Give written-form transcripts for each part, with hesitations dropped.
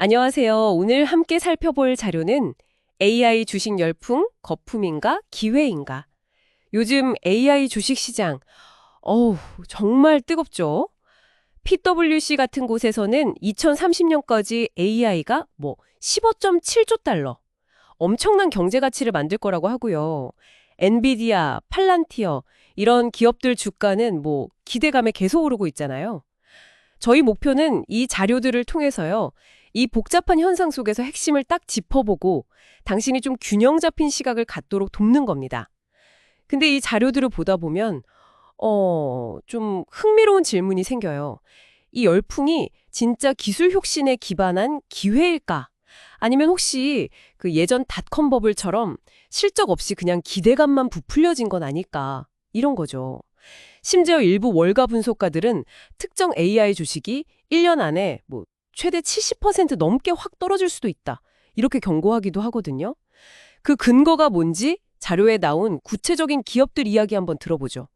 안녕하세요. 오늘 함께 살펴볼 자료는 AI 주식 열풍, 거품인가, 기회인가? 요즘 AI 주식 시장, 어우, 정말 뜨겁죠? PwC 같은 곳에서는 2030년까지 AI가 15.7조 달러, 엄청난 경제 가치를 만들 거라고 하고요. 엔비디아, 팔란티어, 이런 기업들 주가는 기대감에 계속 오르고 있잖아요. 저희 목표는 이 자료들을 통해서요. 이 복잡한 현상 속에서 핵심을 딱 짚어보고 당신이 좀 균형 잡힌 시각을 갖도록 돕는 겁니다. 근데 이 자료들을 보다 보면 좀 흥미로운 질문이 생겨요. 이 열풍이 진짜 기술 혁신에 기반한 기회일까? 아니면 혹시 그 예전 닷컴 버블처럼 실적 없이 그냥 기대감만 부풀려진 건 아닐까? 이런 거죠. 심지어 일부 월가 분석가들은 특정 AI 주식이 1년 안에 최대 70% 넘게 확 떨어질 수도 있다. 이렇게 경고하기도 하거든요. 그 근거가 뭔지 자료에 나온 구체적인 기업들 이야기 한번 들어보죠.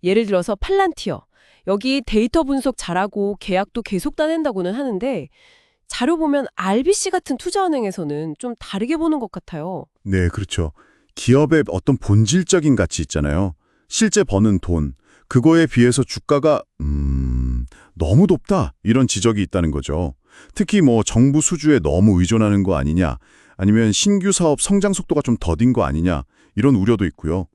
예를 들어서 팔란티어. 여기 데이터 분석 잘하고 계약도 계속 따낸다고는 하는데 자료 보면 RBC 같은 투자은행에서는 좀 다르게 보는 것 같아요. 네, 그렇죠. 기업의 어떤 본질적인 가치 있잖아요. 실제 버는 돈, 그거에 비해서 주가가 너무 높다 이런 지적이 있다는 거죠. 특히 정부 수주에 너무 의존하는 거 아니냐, 아니면 신규 사업 성장 속도가 좀 더딘 거 아니냐 이런 우려도 있고요.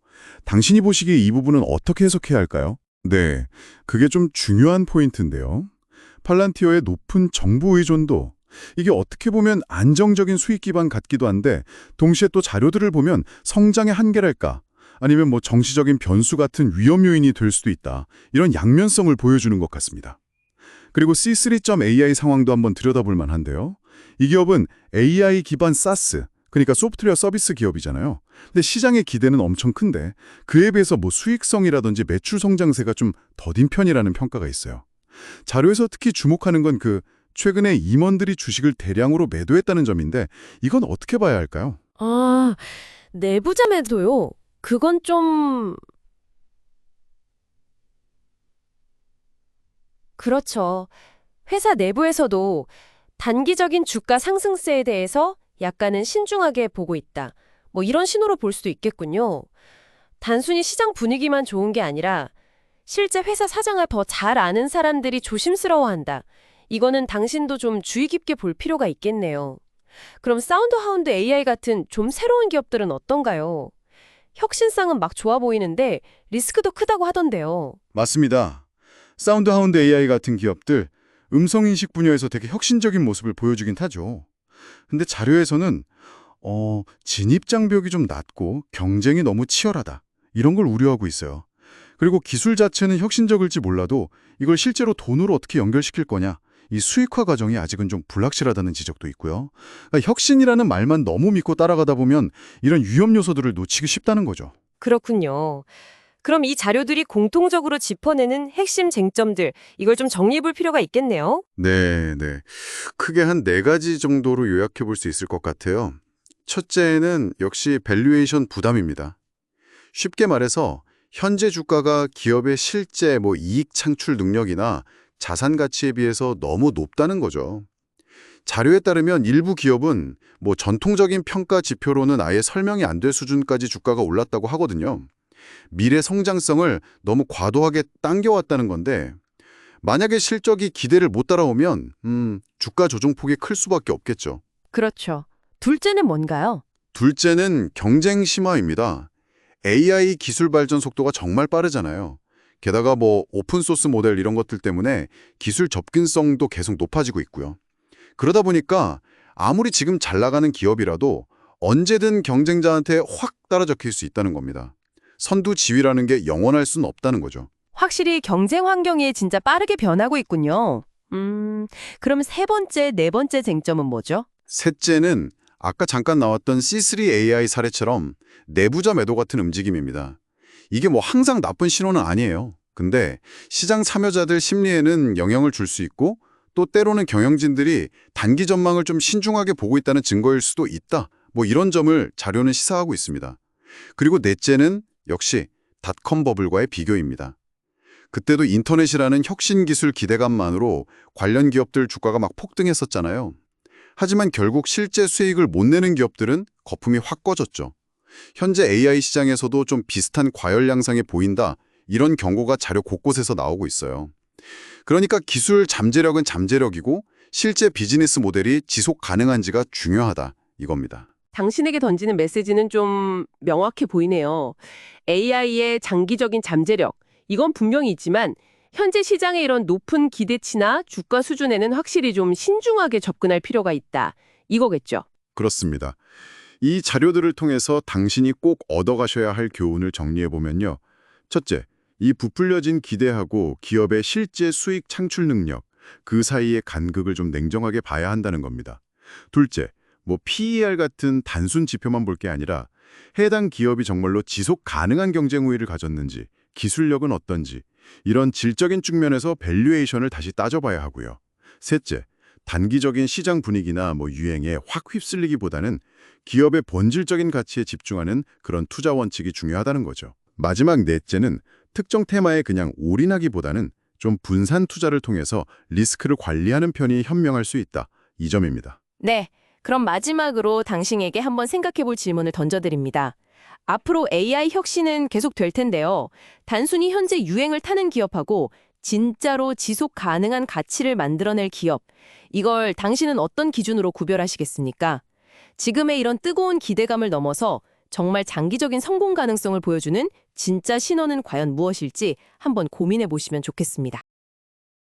당신이 보시기에 이 부분은 어떻게 해석해야 할까요? 네, 그게 좀 중요한 포인트인데요. 팔란티어의 높은 정부 의존도 이게 어떻게 보면 안정적인 수익 기반 같기도 한데 동시에 또 자료들을 보면 성장의 한계랄까? 아니면 정치적인 변수 같은 위험 요인이 될 수도 있다. 이런 양면성을 보여주는 것 같습니다. 그리고 C3.ai 상황도 한번 들여다볼 만한데요. 이 기업은 AI 기반 SaaS, 그러니까 소프트웨어 서비스 기업이잖아요. 근데 시장의 기대는 엄청 큰데 그에 비해서 수익성이라든지 매출 성장세가 좀 더딘 편이라는 평가가 있어요. 자료에서 특히 주목하는 건 최근에 임원들이 주식을 대량으로 매도했다는 점인데 이건 어떻게 봐야 할까요? 아, 내부자 매도요? 그건 좀... 그렇죠. 회사 내부에서도 단기적인 주가 상승세에 대해서 약간은 신중하게 보고 있다. 이런 신호로 볼 수도 있겠군요. 단순히 시장 분위기만 좋은 게 아니라 실제 회사 사장을 더 잘 아는 사람들이 조심스러워한다. 이거는 당신도 좀 주의 깊게 볼 필요가 있겠네요. 그럼 사운드하운드 AI 같은 좀 새로운 기업들은 어떤가요? 혁신성은 막 좋아 보이는데 리스크도 크다고 하던데요. 맞습니다. 사운드하운드 AI 같은 기업들 음성인식 분야에서 되게 혁신적인 모습을 보여주긴 하죠. 근데 자료에서는 진입 장벽이 좀 낮고 경쟁이 너무 치열하다. 이런 걸 우려하고 있어요. 그리고 기술 자체는 혁신적일지 몰라도 이걸 실제로 돈으로 어떻게 연결시킬 거냐. 이 수익화 과정이 아직은 좀 불확실하다는 지적도 있고요. 그러니까 혁신이라는 말만 너무 믿고 따라가다 보면 이런 위험 요소들을 놓치기 쉽다는 거죠. 그렇군요. 그럼 이 자료들이 공통적으로 짚어내는 핵심 쟁점들, 이걸 좀 정리해 볼 필요가 있겠네요. 네, 네. 크게 한 4가지 정도로 요약해 볼 수 있을 것 같아요. 첫째는 역시 밸류에이션 부담입니다. 쉽게 말해서 현재 주가가 기업의 실제 이익 창출 능력이나 자산 가치에 비해서 너무 높다는 거죠. 자료에 따르면 일부 기업은 전통적인 평가 지표로는 아예 설명이 안 될 수준까지 주가가 올랐다고 하거든요. 미래 성장성을 너무 과도하게 당겨왔다는 건데 만약에 실적이 기대를 못 따라오면 주가 조정폭이 클 수밖에 없겠죠. 그렇죠. 둘째는 뭔가요? 둘째는 경쟁 심화입니다. AI 기술 발전 속도가 정말 빠르잖아요. 게다가 오픈소스 모델 이런 것들 때문에 기술 접근성도 계속 높아지고 있고요. 그러다 보니까 아무리 지금 잘 나가는 기업이라도 언제든 경쟁자한테 확 따라잡힐 수 있다는 겁니다. 선두지휘라는 게 영원할 수는 없다는 거죠. 확실히 경쟁 환경이 진짜 빠르게 변하고 있군요. 그럼 세 번째, 네 번째 쟁점은 뭐죠? 셋째는 아까 잠깐 나왔던 C3AI 사례처럼 내부자 매도 같은 움직임입니다. 이게 항상 나쁜 신호는 아니에요. 근데 시장 참여자들 심리에는 영향을 줄 수 있고 또 때로는 경영진들이 단기 전망을 좀 신중하게 보고 있다는 증거일 수도 있다. 이런 점을 자료는 시사하고 있습니다. 그리고 넷째는 역시 닷컴 버블과의 비교입니다. 그때도 인터넷이라는 혁신 기술 기대감만으로 관련 기업들 주가가 막 폭등했었잖아요. 하지만 결국 실제 수익을 못 내는 기업들은 거품이 확 꺼졌죠. 현재 AI 시장에서도 좀 비슷한 과열 양상이 보인다. 이런 경고가 자료 곳곳에서 나오고 있어요. 그러니까 기술 잠재력은 잠재력이고 실제 비즈니스 모델이 지속 가능한지가 중요하다. 이겁니다. 당신에게 던지는 메시지는 좀 명확해 보이네요. AI의 장기적인 잠재력, 이건 분명히 있지만 현재 시장의 이런 높은 기대치나 주가 수준에는 확실히 좀 신중하게 접근할 필요가 있다. 이거겠죠. 그렇습니다. 이 자료들을 통해서 당신이 꼭 얻어가셔야 할 교훈을 정리해보면요. 첫째, 이 부풀려진 기대하고 기업의 실제 수익 창출 능력, 그 사이의 간극을 좀 냉정하게 봐야 한다는 겁니다. 둘째, PER 같은 단순 지표만 볼 게 아니라 해당 기업이 정말로 지속 가능한 경쟁 우위를 가졌는지, 기술력은 어떤지, 이런 질적인 측면에서 밸류에이션을 다시 따져봐야 하고요. 셋째, 단기적인 시장 분위기나 유행에 확 휩쓸리기보다는 기업의 본질적인 가치에 집중하는 그런 투자 원칙이 중요하다는 거죠. 마지막 넷째는 특정 테마에 그냥 올인하기보다는 좀 분산 투자를 통해서 리스크를 관리하는 편이 현명할 수 있다. 이 점입니다. 네, 그럼 마지막으로 당신에게 한번 생각해 볼 질문을 던져드립니다. 앞으로 AI 혁신은 계속 될 텐데요. 단순히 현재 유행을 타는 기업하고 진짜로 지속 가능한 가치를 만들어낼 기업, 이걸 당신은 어떤 기준으로 구별하시겠습니까? 지금의 이런 뜨거운 기대감을 넘어서 정말 장기적인 성공 가능성을 보여주는 진짜 신호는 과연 무엇일지 한번 고민해 보시면 좋겠습니다.